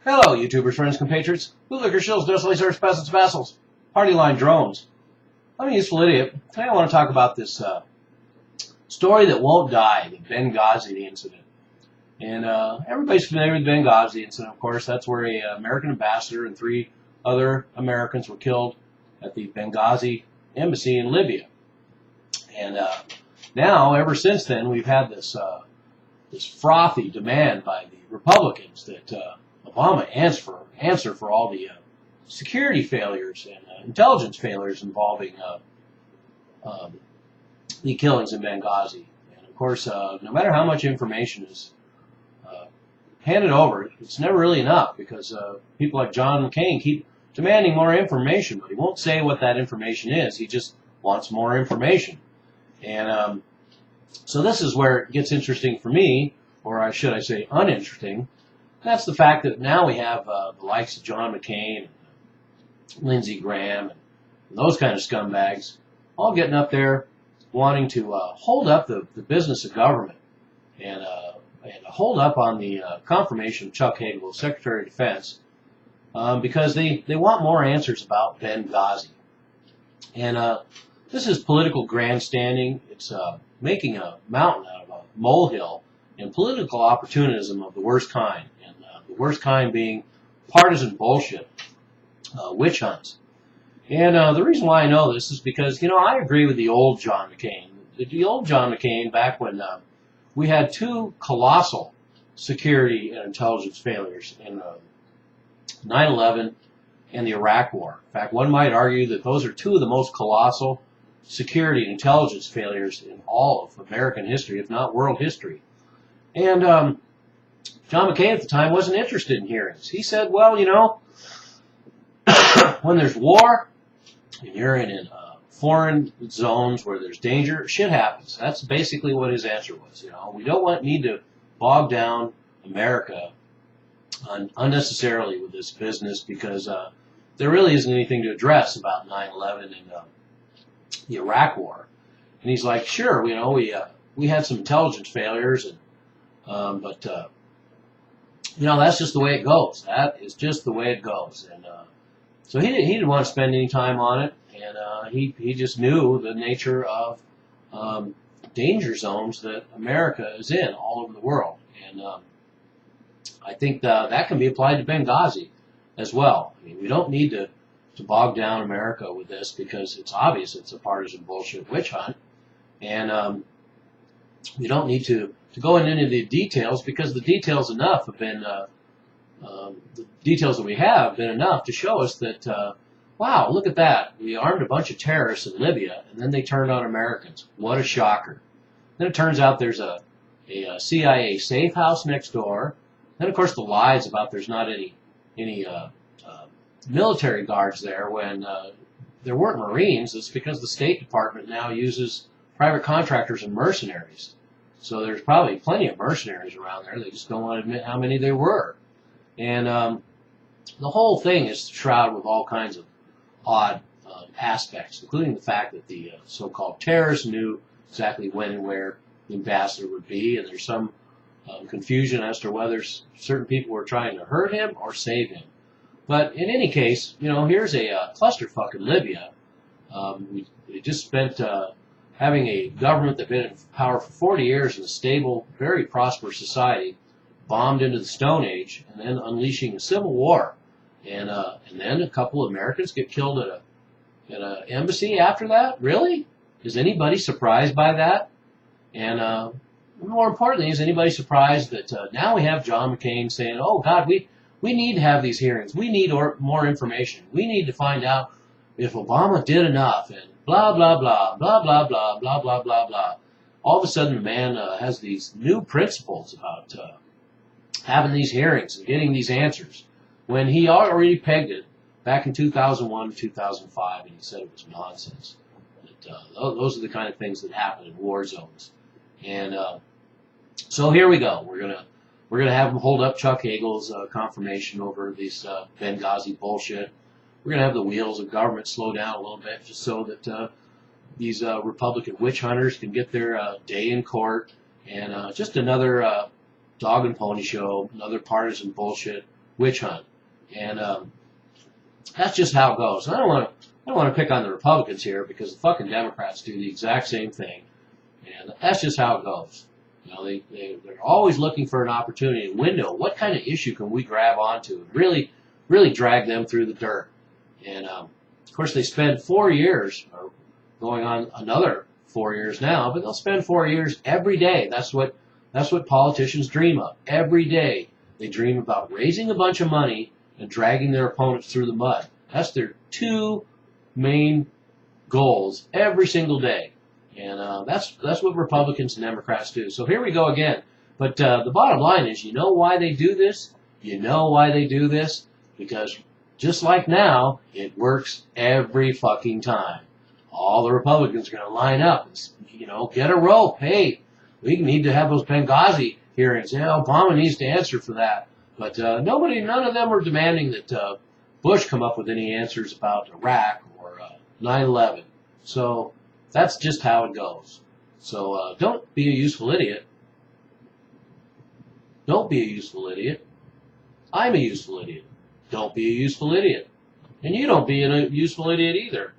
Hello, YouTubers, friends, compatriots, bootlicker shills, docilely serfs, peasants, vassals, party line drones. I'm a useful idiot. Today I want to talk about this story that won't die, the Benghazi incident. And everybody's familiar with the Benghazi incident, of course. That's where an American ambassador and 3 other Americans were killed at the Benghazi embassy in Libya. And now, ever since then, we've had this frothy demand by the Republicans that Obama answer for all the security failures and intelligence failures involving the killings in Benghazi. And of course, no matter how much information is handed over, it's never really enough because people like John McCain keep demanding more information, but he won't say what that information is. He just wants more information. And so this is where it gets interesting for me, or should I say uninteresting. That's the fact that now we have the likes of John McCain, Lindsey and those kind of scumbags all getting up there wanting to hold up the business of government and hold up on the confirmation of Chuck Hagel, Secretary of Defense, because they want more answers about Benghazi. And this is political grandstanding. It's making a mountain out of a molehill and political opportunism of the worst kind. And the worst kind being partisan bullshit, witch hunts. And the reason why I know this is because, I agree with the old John McCain. The old John McCain, back when we had 2 colossal security and intelligence failures in 9/11 and the Iraq War. In fact, one might argue that those are 2 of the most colossal security and intelligence failures in all of American history, if not world history. And John McCain at the time wasn't interested in hearings. He said, well, when there's war and you're in foreign zones where there's danger, shit happens. That's basically what his answer was. We don't need to bog down America unnecessarily with this business because there really isn't anything to address about 9/11 and the Iraq War. And he's like, sure, we had some intelligence failures, and but that's just the way it goes. That is just the way it goes. And so he didn't want to spend any time on it, and he just knew the nature of danger zones that America is in all over the world. And I think that can be applied to Benghazi as well. I mean, we don't need to bog down America with this because it's obvious it's a partisan bullshit witch hunt. And we don't need to go into the details because the details enough have been the details that we have been enough to show us that wow, look at that, we armed a bunch of terrorists in Libya and then they turned on Americans. What a shocker. Then it turns out there's a CIA safe house next door. Then of course the lies about there's not any military guards there when there weren't Marines. It's because the State Department now uses private contractors and mercenaries. So there's probably plenty of mercenaries around there. They just don't want to admit how many there were. And the whole thing is shrouded with all kinds of odd aspects, including the fact that the so-called terrorists knew exactly when and where the ambassador would be, and there's some confusion as to whether certain people were trying to hurt him or save him. But in any case, here's a clusterfuck in Libya. We just spent having a government that's been in power for 40 years in a stable, very prosperous society, bombed into the Stone Age, and then unleashing a civil war. And then a couple of Americans get killed at an embassy after that? Really? Is anybody surprised by that? And more importantly, is anybody surprised that now we have John McCain saying, oh, God, we need to have these hearings. We need more information. We need to find out if Obama did enough, and blah, blah, blah, blah, blah, blah, blah, blah, blah, blah. All of a sudden, the man has these new principles about having these hearings and getting these answers, when he already pegged it back in 2001, 2005, and he said it was nonsense. That, those are the kind of things that happen in war zones. And so here we go. We're gonna have him hold up Chuck Hagel's confirmation over these Benghazi bullshit. We're going to have the wheels of government slow down a little bit just so that these Republican witch hunters can get their day in court. And just another dog and pony show, another partisan bullshit witch hunt. And that's just how it goes. And I don't want to pick on the Republicans here because the fucking Democrats do the exact same thing. And that's just how it goes. You know, they're always looking for an opportunity, a window. What kind of issue can we grab onto and really drag them through the dirt? And, of course, they spend 4 years, or going on another 4 years now, but they'll spend 4 years every day. That's what politicians dream of. Every day they dream about raising a bunch of money and dragging their opponents through the mud. That's their two main goals every single day. And that's what Republicans and Democrats do. So here we go again. But the bottom line is, you know why they do this? You know why they do this? Because just like now, it works every fucking time. All the Republicans are going to line up and, get a rope. Hey, we need to have those Benghazi hearings. Obama needs to answer for that. But none of them are demanding that Bush come up with any answers about Iraq or 9/11. So that's just how it goes. So don't be a useful idiot. Don't be a useful idiot. I'm a useful idiot. Don't be a useful idiot. And you don't be a useful idiot either.